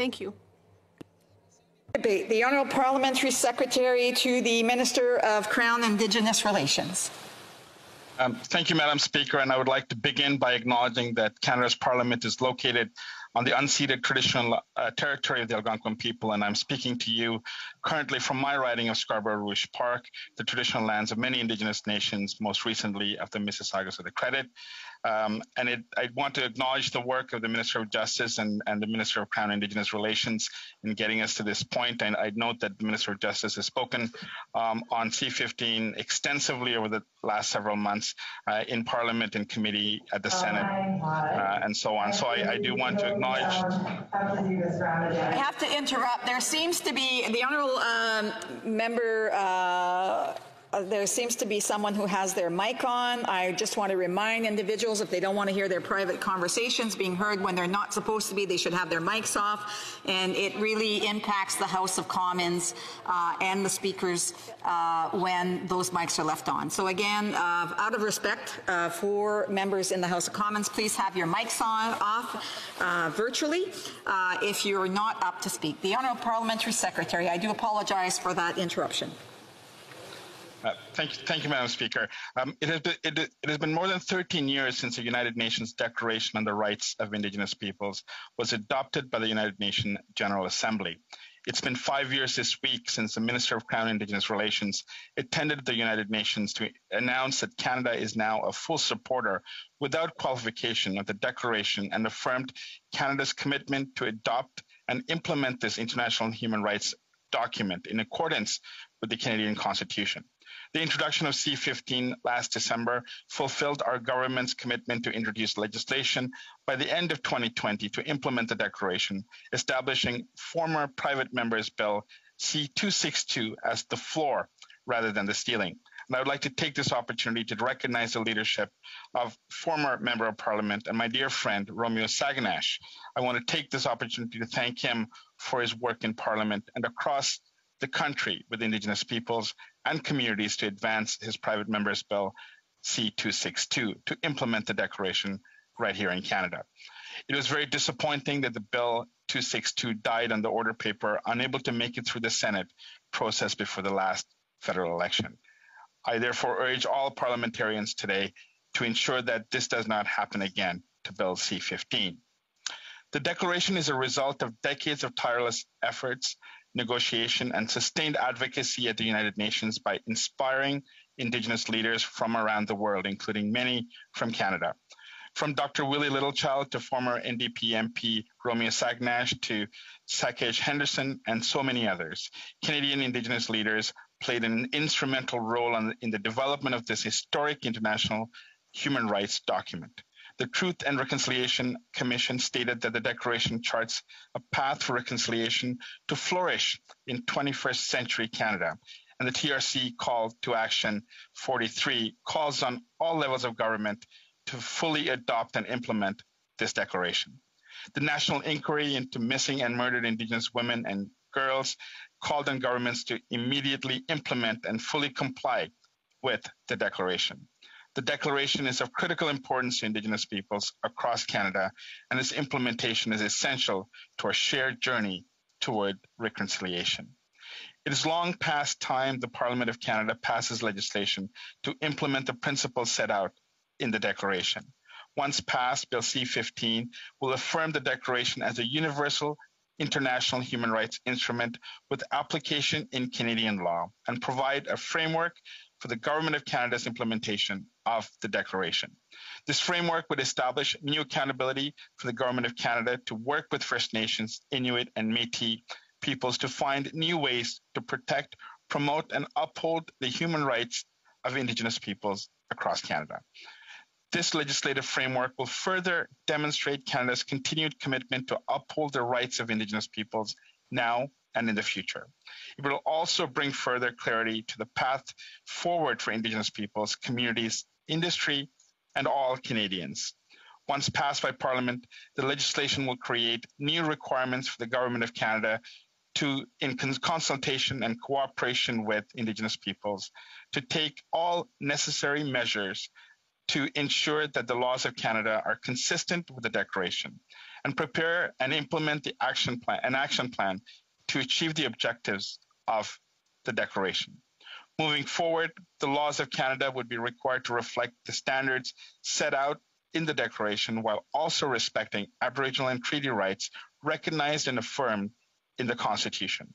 Thank you. Debate. The Honourable Parliamentary Secretary to the Minister of Crown-Indigenous Relations. Thank you, Madam Speaker, and I would like to begin by acknowledging that Canada's Parliament is located on the unceded traditional territory of the Algonquin people, and I'm speaking to you currently from my riding of Scarborough Rouge Park, the traditional lands of many Indigenous nations, most recently of the Mississaugas of the Credit. I want to acknowledge the work of the Minister of Justice and the Minister of Crown-Indigenous Relations in getting us to this point. And I'd note that the Minister of Justice has spoken on C-15 extensively over the last several months in Parliament, in committee, at the Senate, and so on. So I do want to acknowledge. I have to interrupt. There seems to be, the Honourable Member, there seems to be someone who has their mic on. I just want to remind individuals, if they don't want to hear their private conversations being heard when they're not supposed to be, they should have their mics off. And it really impacts the House of Commons and the speakers when those mics are left on. So again, out of respect for members in the House of Commons, please have your mics off virtually if you're not up to speak. The Honourable Parliamentary Secretary, I do apologize for that interruption. Thank you, Madam Speaker. It has been more than 13 years since the United Nations Declaration on the Rights of Indigenous Peoples was adopted by the United Nations General Assembly. It's been 5 years this week since the Minister of Crown-Indigenous Relations attended the United Nations to announce that Canada is now a full supporter without qualification of the Declaration and affirmed Canada's commitment to adopt and implement this international human rights document in accordance with the Canadian Constitution. The introduction of C-15 last December fulfilled our government's commitment to introduce legislation by the end of 2020 to implement the declaration, establishing former private members bill C-262 as the floor rather than the ceiling. And I would like to take this opportunity to recognize the leadership of former Member of Parliament and my dear friend, Romeo Saganash. I want to take this opportunity to thank him for his work in Parliament and across the country with Indigenous peoples and communities to advance his private members bill C-262 to implement the declaration right here in Canada. It was very disappointing that the bill 262 died on the order paper, unable to make it through the Senate process before the last federal election. I therefore urge all parliamentarians today to ensure that this does not happen again to Bill C-15. The declaration is a result of decades of tireless efforts, negotiation, and sustained advocacy at the United Nations by inspiring Indigenous leaders from around the world, including many from Canada. From Dr. Willie Littlechild to former NDP MP Romeo Saganash to Sakesh Henderson and so many others, Canadian Indigenous leaders played an instrumental role in the development of this historic international human rights document. The Truth and Reconciliation Commission stated that the declaration charts a path for reconciliation to flourish in 21st century Canada. And the TRC Call to Action 43 calls on all levels of government to fully adopt and implement this declaration. The National Inquiry into Missing and Murdered Indigenous Women and Girls called on governments to immediately implement and fully comply with the declaration. The declaration is of critical importance to Indigenous peoples across Canada, and its implementation is essential to our shared journey toward reconciliation. It is long past time the Parliament of Canada passes legislation to implement the principles set out in the declaration. Once passed, Bill C-15 will affirm the declaration as a universal international human rights instrument with application in Canadian law and provide a framework for the Government of Canada's implementation of the declaration. This framework would establish new accountability for the Government of Canada to work with First Nations, Inuit and Métis peoples to find new ways to protect, promote and uphold the human rights of Indigenous peoples across Canada. This legislative framework will further demonstrate Canada's continued commitment to uphold the rights of Indigenous peoples now and in the future. It will also bring further clarity to the path forward for Indigenous peoples, communities, industry, and all Canadians. Once passed by Parliament, the legislation will create new requirements for the Government of Canada to, in consultation and cooperation with Indigenous peoples, to take all necessary measures to ensure that the laws of Canada are consistent with the Declaration and prepare and implement an action plan to achieve the objectives of the Declaration. Moving forward, the laws of Canada would be required to reflect the standards set out in the Declaration while also respecting Aboriginal and treaty rights recognized and affirmed in the Constitution.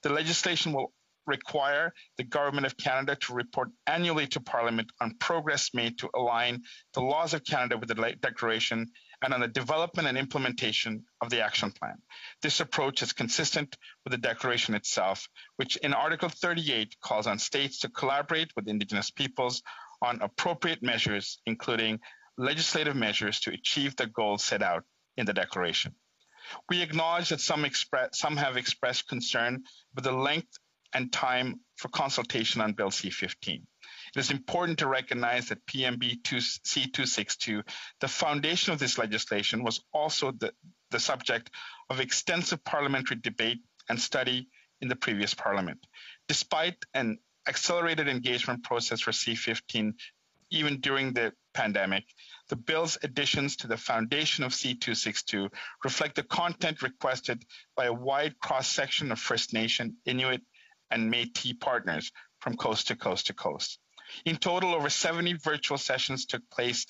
The legislation will require the Government of Canada to report annually to Parliament on progress made to align the laws of Canada with the Declaration and on the development and implementation of the action plan. This approach is consistent with the Declaration itself, which in Article 38 calls on states to collaborate with Indigenous peoples on appropriate measures, including legislative measures to achieve the goals set out in the Declaration. We acknowledge that some have expressed concern with the length and time for consultation on Bill C-15. It is important to recognize that PMB C-262, the foundation of this legislation, was also the subject of extensive parliamentary debate and study in the previous Parliament. Despite an accelerated engagement process for C-15, even during the pandemic, the bill's additions to the foundation of C-262 reflect the content requested by a wide cross-section of First Nation, Inuit, and Métis partners from coast to coast to coast. In total, over 70 virtual sessions took place,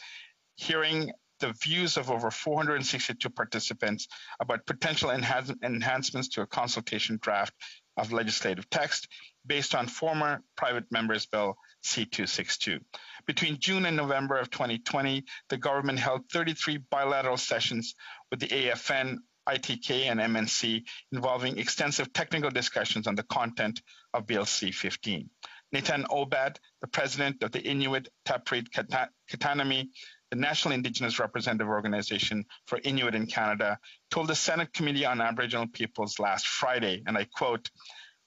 hearing the views of over 462 participants about potential enhancements to a consultation draft of legislative text based on former private members' bill C-262. Between June and November of 2020, the government held 33 bilateral sessions with the AFN, ITK, and MNC involving extensive technical discussions on the content of Bill C-15. Nathan Obad, the president of the Inuit Taprit Katanami, the National Indigenous Representative Organization for Inuit in Canada, told the Senate Committee on Aboriginal Peoples last Friday, and I quote,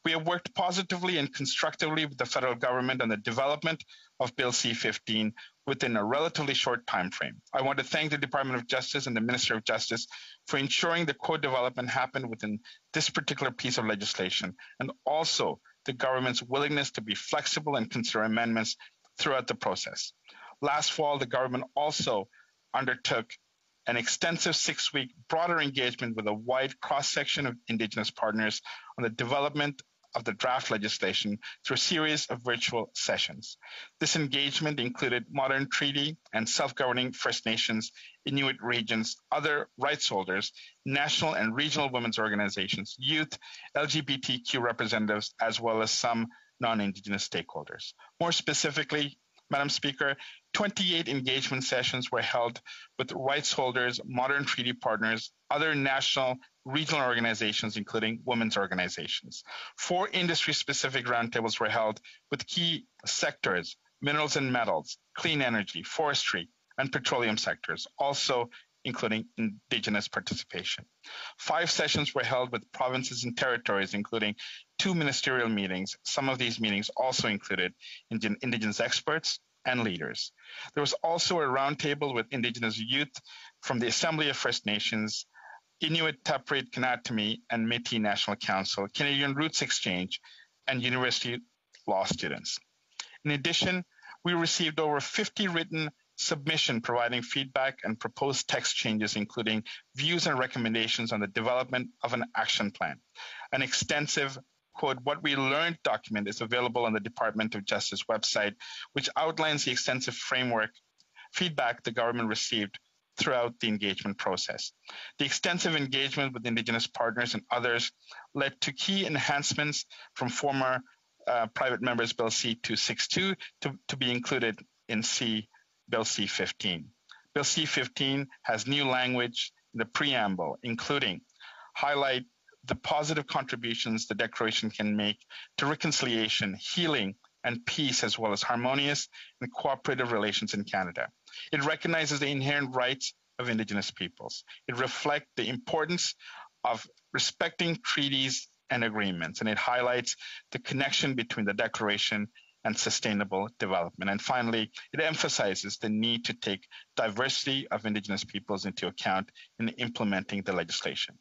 "We have worked positively and constructively with the federal government on the development of Bill C-15 within a relatively short time frame. I want to thank the Department of Justice and the Minister of Justice for ensuring the co-development happened within this particular piece of legislation, and also the government's willingness to be flexible and consider amendments throughout the process. Last fall, the government also undertook an extensive 6-week broader engagement with a wide cross-section of Indigenous partners on the development of the draft legislation through a series of virtual sessions. This engagement included modern treaty and self-governing First Nations, Inuit regions, other rights holders, national and regional women's organizations, youth, LGBTQ representatives, as well as some non-Indigenous stakeholders. More specifically, Madam Speaker, 28 engagement sessions were held with rights holders, modern treaty partners, other national, regional organizations, including women's organizations. 4 industry-specific roundtables were held with key sectors, minerals and metals, clean energy, forestry, and petroleum sectors, also including Indigenous participation. 5 sessions were held with provinces and territories, including 2 ministerial meetings. Some of these meetings also included Indigenous experts and leaders. There was also a roundtable with Indigenous youth from the Assembly of First Nations, Inuit Taprit Katanami and Métis National Council, Canadian Roots Exchange, and university law students. In addition, we received over 50 written submissions providing feedback and proposed text changes, including views and recommendations on the development of an action plan. An extensive, quote, "What we learned" document is available on the Department of Justice website, which outlines the extensive feedback the government received throughout the engagement process. The extensive engagement with Indigenous partners and others led to key enhancements from former private members Bill C-262 to be included in Bill C-15. Bill C-15 has new language in the preamble, including highlight the positive contributions the Declaration can make to reconciliation, healing, and peace, as well as harmonious and cooperative relations in Canada. It recognizes the inherent rights of Indigenous peoples. It reflects the importance of respecting treaties and agreements, and it highlights the connection between the Declaration and sustainable development. And finally, it emphasizes the need to take diversity of Indigenous peoples into account in implementing the legislation.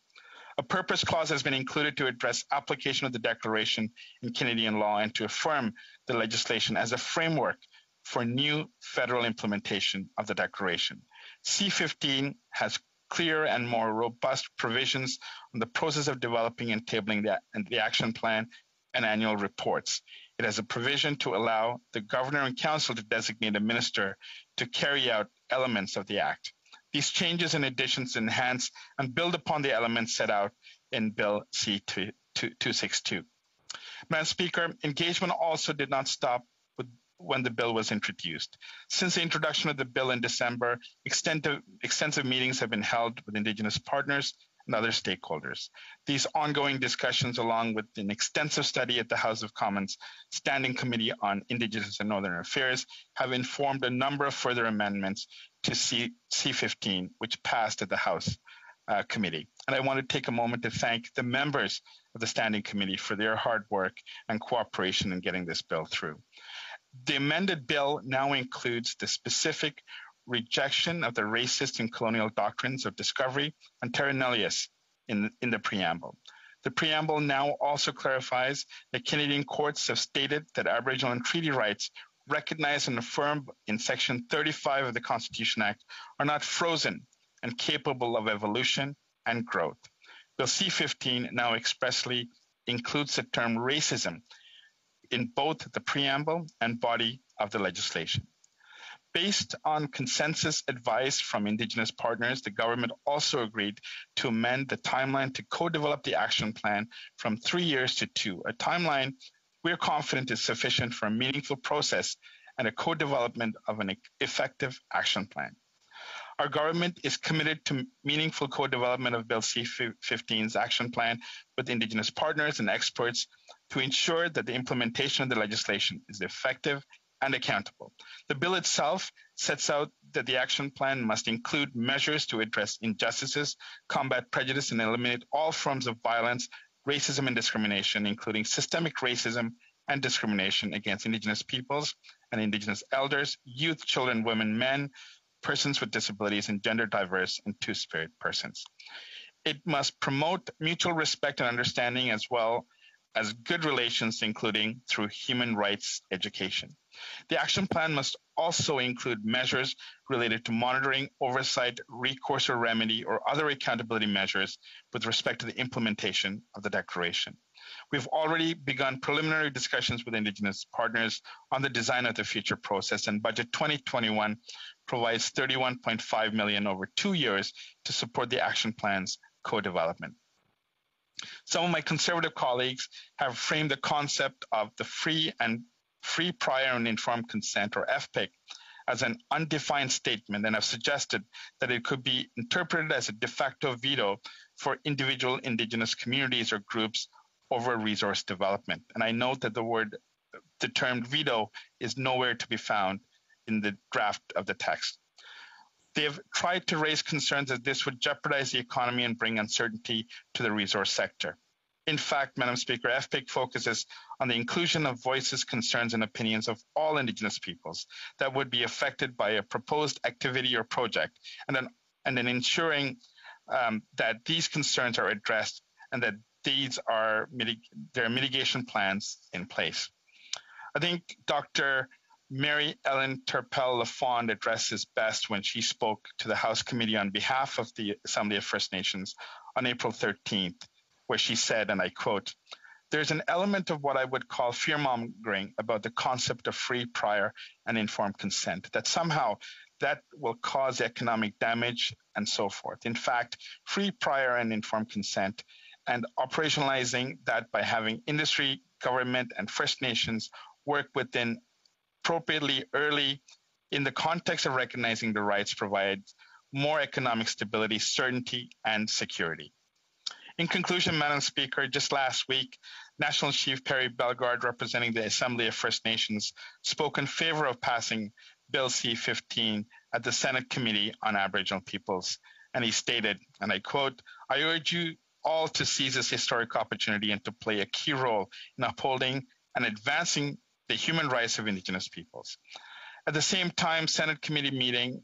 A purpose clause has been included to address application of the Declaration in Canadian law and to affirm the legislation as a framework for new federal implementation of the Declaration. C-15 has clearer and more robust provisions on the process of developing and tabling the action plan and annual reports. It has a provision to allow the Governor and Council to designate a minister to carry out elements of the Act. These changes and additions enhance and build upon the elements set out in Bill C-262. Madam Speaker, engagement also did not stop when the bill was introduced. Since the introduction of the bill in December, extensive meetings have been held with Indigenous partners and other stakeholders. These ongoing discussions, along with an extensive study at the House of Commons Standing Committee on Indigenous and Northern Affairs, have informed a number of further amendments to C-15, which passed at the House Committee. And I want to take a moment to thank the members of the Standing Committee for their hard work and cooperation in getting this bill through. The amended bill now includes the specific rejection of the racist and colonial doctrines of discovery and terra nullius in the preamble. The preamble now also clarifies that Canadian courts have stated that Aboriginal and treaty rights recognized and affirmed in Section 35 of the Constitution Act are not frozen and capable of evolution and growth. Bill C-15 now expressly includes the term racism in both the preamble and body of the legislation. Based on consensus advice from Indigenous partners, the government also agreed to amend the timeline to co-develop the action plan from 3 years to 2, a timeline we're confident is sufficient for a meaningful process and a co-development of an effective action plan. Our government is committed to meaningful co-development of Bill C-15's action plan with Indigenous partners and experts to ensure that the implementation of the legislation is effective and accountable. The bill itself sets out that the action plan must include measures to address injustices, combat prejudice, and eliminate all forms of violence, racism, and discrimination, including systemic racism and discrimination against Indigenous peoples and Indigenous elders, youth, children, women, men, persons with disabilities, and gender diverse and two-spirit persons. It must promote mutual respect and understanding as well as good relations, including through human rights education. The action plan must also include measures related to monitoring, oversight, recourse or remedy, or other accountability measures with respect to the implementation of the declaration. We've already begun preliminary discussions with Indigenous partners on the design of the future process, and Budget 2021 provides $31.5 million over 2 years to support the action plan's co-development. Some of my conservative colleagues have framed the concept of the free, prior, and informed consent, or FPIC, as an undefined statement and have suggested that it could be interpreted as a de facto veto for individual Indigenous communities or groups over resource development. And I note that the term veto is nowhere to be found in the draft of the text. They have tried to raise concerns that this would jeopardize the economy and bring uncertainty to the resource sector. In fact, Madam Speaker, FPIC focuses on the inclusion of voices, concerns, and opinions of all Indigenous peoples that would be affected by a proposed activity or project, and then ensuring that these concerns are addressed and that there are mitigation plans in place. I think Dr. Mary Ellen Turpel-Lafond addressed this best when she spoke to the House Committee on behalf of the Assembly of First Nations on April 13th, where she said, and I quote, "There's an element of what I would call fear-mongering about the concept of free, prior, and informed consent, that somehow that will cause economic damage and so forth. In fact, free, prior, and informed consent and operationalizing that by having industry, government, and First Nations work within appropriately early in the context of recognizing the rights provides more economic stability, certainty, and security." In conclusion, Madam Speaker, just last week, National Chief Perry Bellegarde, representing the Assembly of First Nations, spoke in favor of passing Bill C-15 at the Senate Committee on Aboriginal Peoples. And he stated, and I quote, "I urge you all to seize this historic opportunity and to play a key role in upholding and advancing the human rights of Indigenous peoples." At the same Senate committee meeting,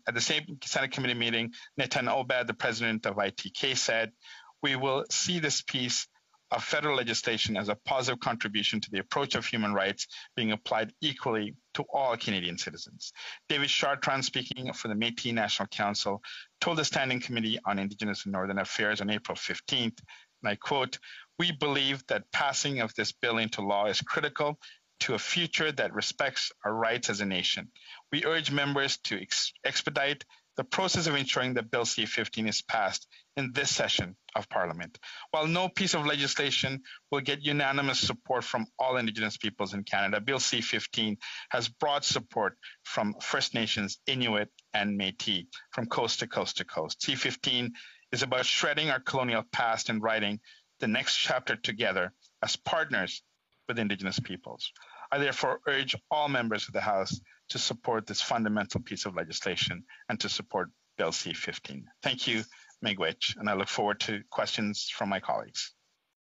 Nathan Obed, the president of ITK, said, "We will see this piece of federal legislation as a positive contribution to the approach of human rights being applied equally to all Canadian citizens. David Chartrand, speaking for the Métis National Council, told the Standing Committee on Indigenous and Northern Affairs on April 15th, and I quote, "We believe that passing of this bill into law is critical to a future that respects our rights as a nation. We urge members to expedite the process of ensuring that Bill C-15 is passed in this session of Parliament. While no piece of legislation will get unanimous support from all Indigenous peoples in Canada, Bill C-15 has broad support from First Nations, Inuit and Métis from coast to coast to coast. C-15 is about shredding our colonial past and writing the next chapter together as partners with Indigenous peoples. I therefore urge all members of the House to support this fundamental piece of legislation and to support Bill C-15. Thank you, Miigwech, and I look forward to questions from my colleagues.